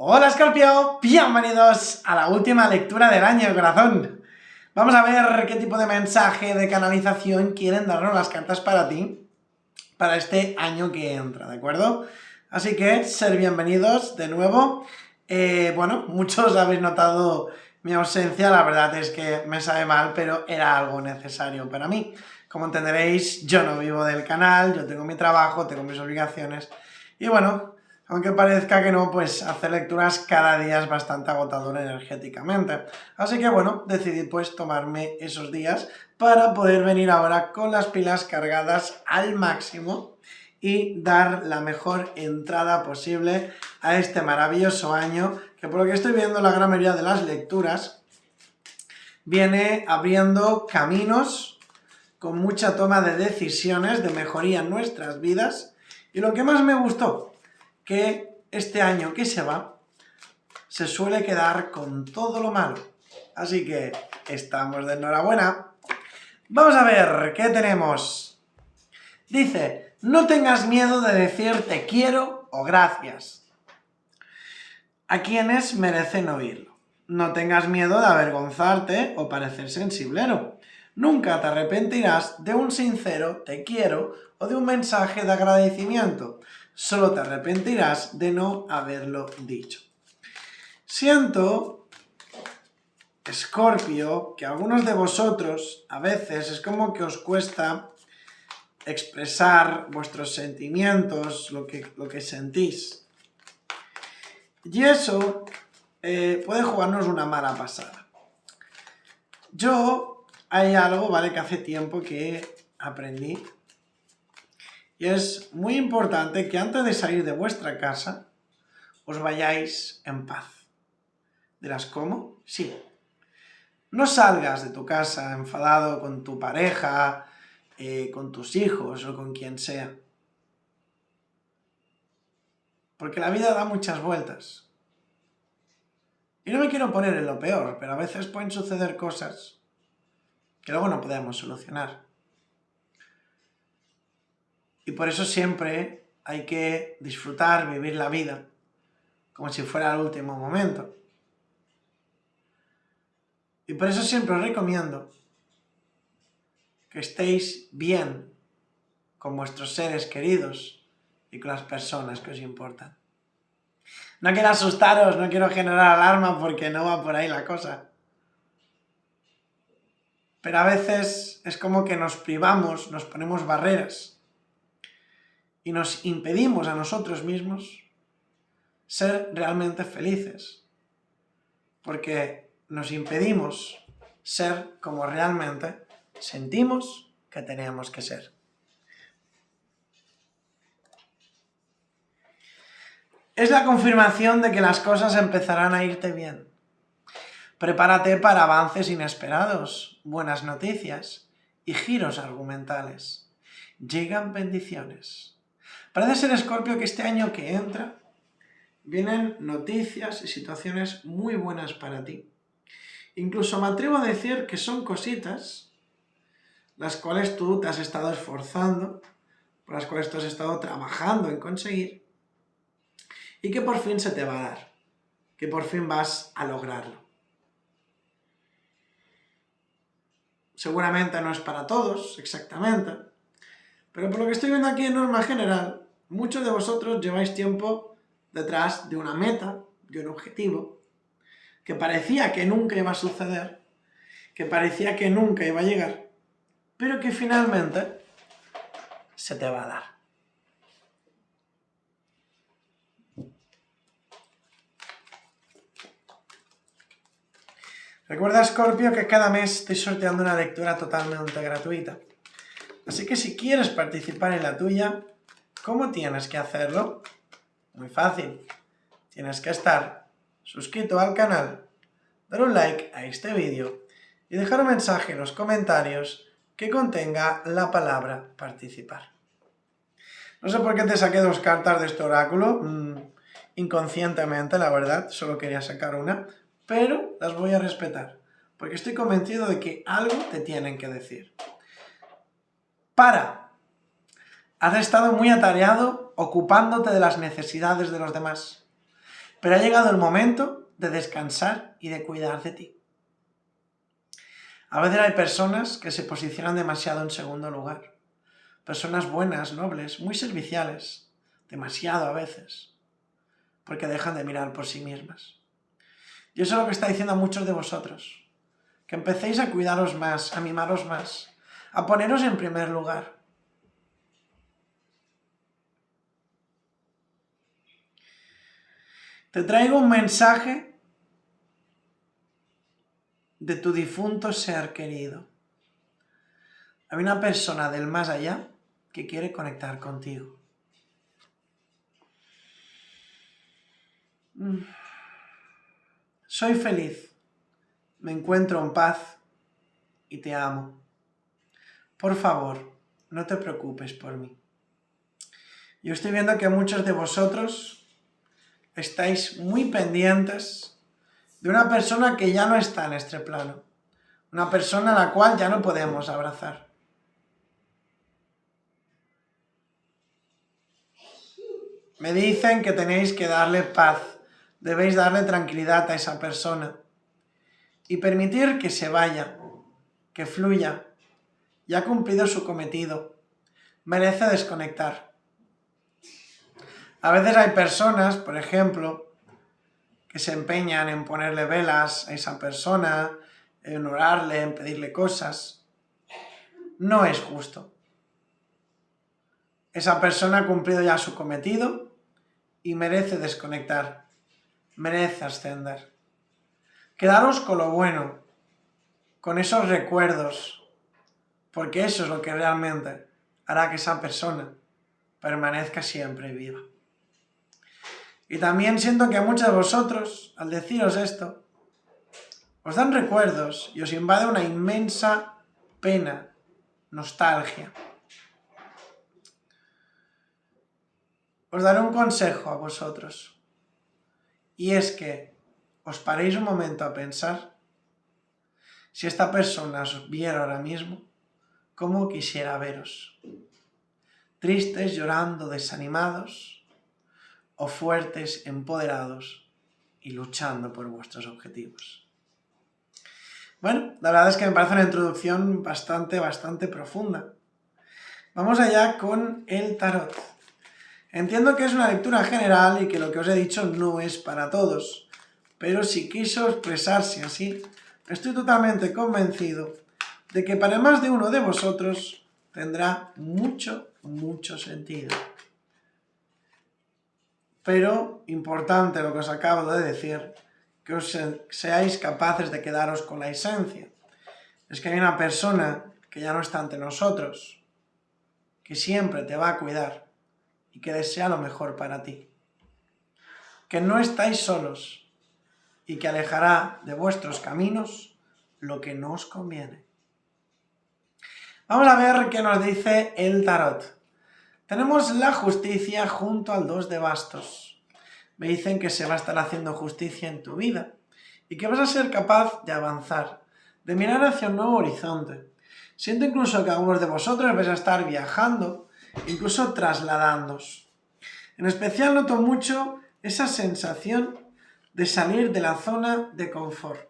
Hola Escorpio, bienvenidos a la última lectura del año, corazón. Vamos a ver qué tipo de mensaje de canalización quieren darnos las cartas para ti, para este año que entra, ¿de acuerdo? Así que, ser bienvenidos de nuevo. Bueno, muchos habéis notado mi ausencia, la verdad es que me sabe mal, pero era algo necesario para mí. Como entenderéis, yo no vivo del canal, yo tengo mi trabajo, tengo mis obligaciones, y bueno, aunque parezca que no, pues hacer lecturas cada día es bastante agotador energéticamente. Así que bueno, decidí pues tomarme esos días para poder venir ahora con las pilas cargadas al máximo y dar la mejor entrada posible a este maravilloso año, que por lo que estoy viendo la gran mayoría de las lecturas viene abriendo caminos con mucha toma de decisiones de mejoría en nuestras vidas. Y lo que más me gustó, que este año que se va, se suele quedar con todo lo malo. Así que estamos de enhorabuena. Vamos a ver, ¿qué tenemos? Dice, no tengas miedo de decir te quiero o gracias a quienes merecen oírlo. No tengas miedo de avergonzarte o parecer sensiblero. Nunca te arrepentirás de un sincero te quiero o de un mensaje de agradecimiento. Solo te arrepentirás de no haberlo dicho. Siento, Escorpio, que a algunos de vosotros a veces es como que os cuesta expresar vuestros sentimientos, lo que sentís. Y eso puede jugarnos una mala pasada. Hay algo, ¿vale?, que hace tiempo que aprendí, y es muy importante que antes de salir de vuestra casa os vayáis en paz. ¿Dirás cómo? Sí. No salgas de tu casa enfadado con tu pareja, con tus hijos o con quien sea. Porque la vida da muchas vueltas. Y no me quiero poner en lo peor, pero a veces pueden suceder cosas que luego no podemos solucionar. Y por eso siempre hay que disfrutar, vivir la vida, como si fuera el último momento. Y por eso siempre os recomiendo que estéis bien con vuestros seres queridos y con las personas que os importan. No quiero asustaros, no quiero generar alarma porque no va por ahí la cosa. Pero a veces es como que nos privamos, nos ponemos barreras y nos impedimos a nosotros mismos ser realmente felices. Porque nos impedimos ser como realmente sentimos que tenemos que ser. Es la confirmación de que las cosas empezarán a irte bien. Prepárate para avances inesperados, buenas noticias y giros argumentales. Llegan bendiciones. Parece ser, Escorpio, que este año que entra vienen noticias y situaciones muy buenas para ti. Incluso me atrevo a decir que son cositas las cuales tú te has estado esforzando, por las cuales tú has estado trabajando en conseguir, y que por fin se te va a dar, que por fin vas a lograrlo. Seguramente no es para todos, exactamente, pero por lo que estoy viendo aquí en norma general, muchos de vosotros lleváis tiempo detrás de una meta, de un objetivo, que parecía que nunca iba a suceder, que parecía que nunca iba a llegar, pero que finalmente se te va a dar. Recuerda, Escorpio, que cada mes estoy sorteando una lectura totalmente gratuita. Así que si quieres participar en la tuya, ¿cómo tienes que hacerlo? Muy fácil. Tienes que estar suscrito al canal, dar un like a este vídeo y dejar un mensaje en los comentarios que contenga la palabra participar. No sé por qué te saqué 2 cartas de este oráculo, inconscientemente, la verdad, solo quería sacar una, pero las voy a respetar, porque estoy convencido de que algo te tienen que decir. Has estado muy atareado ocupándote de las necesidades de los demás. Pero ha llegado el momento de descansar y de cuidar de ti. A veces hay personas que se posicionan demasiado en segundo lugar. Personas buenas, nobles, muy serviciales, demasiado a veces, porque dejan de mirar por sí mismas. Y eso es lo que está diciendo a muchos de vosotros, que empecéis a cuidaros más, a mimaros más, a poneros en primer lugar. Te traigo un mensaje de tu difunto ser querido. Hay una persona del más allá que quiere conectar contigo. Soy feliz, me encuentro en paz y te amo. Por favor, no te preocupes por mí. Yo estoy viendo que muchos de vosotros estáis muy pendientes de una persona que ya no está en este plano. Una persona a la cual ya no podemos abrazar. Me dicen que tenéis que darle paz, debéis darle tranquilidad a esa persona y permitir que se vaya, que fluya. Ya ha cumplido su cometido, merece desconectar. A veces hay personas, por ejemplo, que se empeñan en ponerle velas a esa persona, en orarle, en pedirle cosas. No es justo. Esa persona ha cumplido ya su cometido y merece desconectar, merece ascender. Quedaros con lo bueno, con esos recuerdos, porque eso es lo que realmente hará que esa persona permanezca siempre viva. Y también siento que a muchos de vosotros, al deciros esto, os dan recuerdos y os invade una inmensa pena, nostalgia. Os daré un consejo a vosotros, y es que os paréis un momento a pensar si esta persona os viera ahora mismo, cómo quisiera veros. Tristes, llorando, desanimados, o fuertes, empoderados y luchando por vuestros objetivos. Bueno, la verdad es que me parece una introducción bastante profunda. Vamos allá con el tarot. Entiendo que es una lectura general y que lo que os he dicho no es para todos, pero si quiso expresarse así, estoy totalmente convencido de que para más de uno de vosotros tendrá mucho sentido. Pero, importante lo que os acabo de decir, que os seáis capaces de quedaros con la esencia. Es que hay una persona que ya no está ante nosotros, que siempre te va a cuidar y que desea lo mejor para ti. Que no estáis solos y que alejará de vuestros caminos lo que no os conviene. Vamos a ver qué nos dice el tarot. Tenemos la justicia junto al 2 de bastos. Me dicen que se va a estar haciendo justicia en tu vida y que vas a ser capaz de avanzar, de mirar hacia un nuevo horizonte. Siento incluso que algunos de vosotros vais a estar viajando, incluso trasladándoos. En especial noto mucho esa sensación de salir de la zona de confort,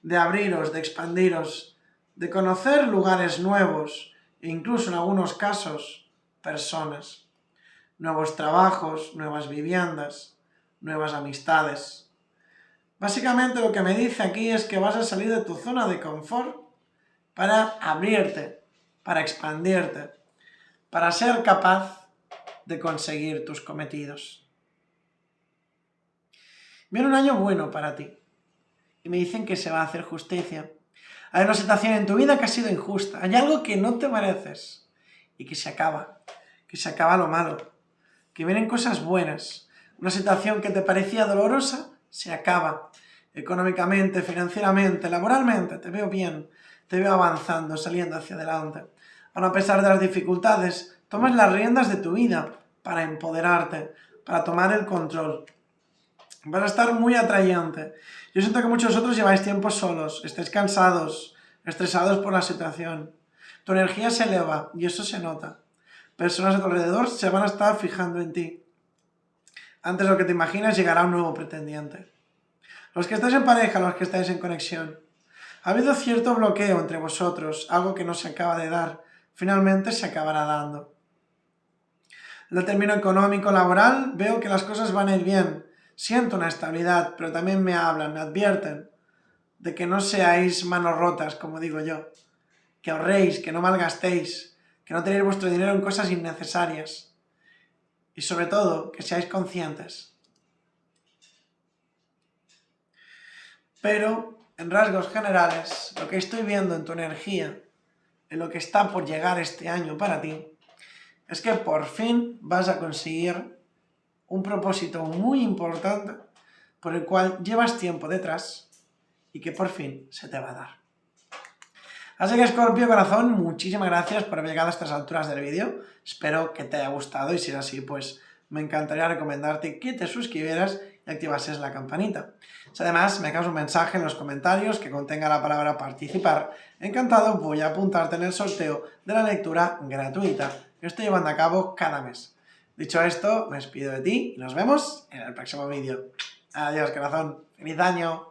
de abriros, de expandiros, de conocer lugares nuevos e incluso en algunos casos personas, nuevos trabajos, nuevas viviendas, nuevas amistades. Básicamente lo que me dice aquí es que vas a salir de tu zona de confort para abrirte, para expandirte, para ser capaz de conseguir tus cometidos. Viene un año bueno para ti y me dicen que se va a hacer justicia. Hay una situación en tu vida que ha sido injusta, hay algo que no te mereces y que se acaba lo malo, que vienen cosas buenas. Una situación que te parecía dolorosa se acaba. Económicamente, financieramente, laboralmente, te veo bien, te veo avanzando, saliendo hacia adelante. Aun a pesar de las dificultades, tomas las riendas de tu vida para empoderarte, para tomar el control. Vas a estar muy atrayente. Yo siento que muchos de vosotros lleváis tiempo solos, estáis cansados, estresados por la situación. Tu energía se eleva y eso se nota. Personas a tu alrededor se van a estar fijando en ti. Antes de lo que te imaginas llegará un nuevo pretendiente. Los que estáis en pareja, los que estáis en conexión. Ha habido cierto bloqueo entre vosotros, algo que no se acaba de dar. Finalmente se acabará dando. En el término económico, laboral, veo que las cosas van a ir bien. Siento una estabilidad, pero también me hablan, me advierten de que no seáis manos rotas, como digo yo. Que ahorréis, que no malgastéis, que no tenéis vuestro dinero en cosas innecesarias. Y sobre todo, que seáis conscientes. Pero, en rasgos generales, lo que estoy viendo en tu energía, en lo que está por llegar este año para ti, es que por fin vas a conseguir un propósito muy importante por el cual llevas tiempo detrás y que por fin se te va a dar. Así que, Escorpio corazón, muchísimas gracias por haber llegado a estas alturas del vídeo. Espero que te haya gustado y si es así, pues me encantaría recomendarte que te suscribieras y activases la campanita. Si además me dejas un mensaje en los comentarios que contenga la palabra participar, encantado voy a apuntarte en el sorteo de la lectura gratuita que estoy llevando a cabo cada mes. Dicho esto, me despido de ti y nos vemos en el próximo vídeo. Adiós, corazón. ¡Feliz año!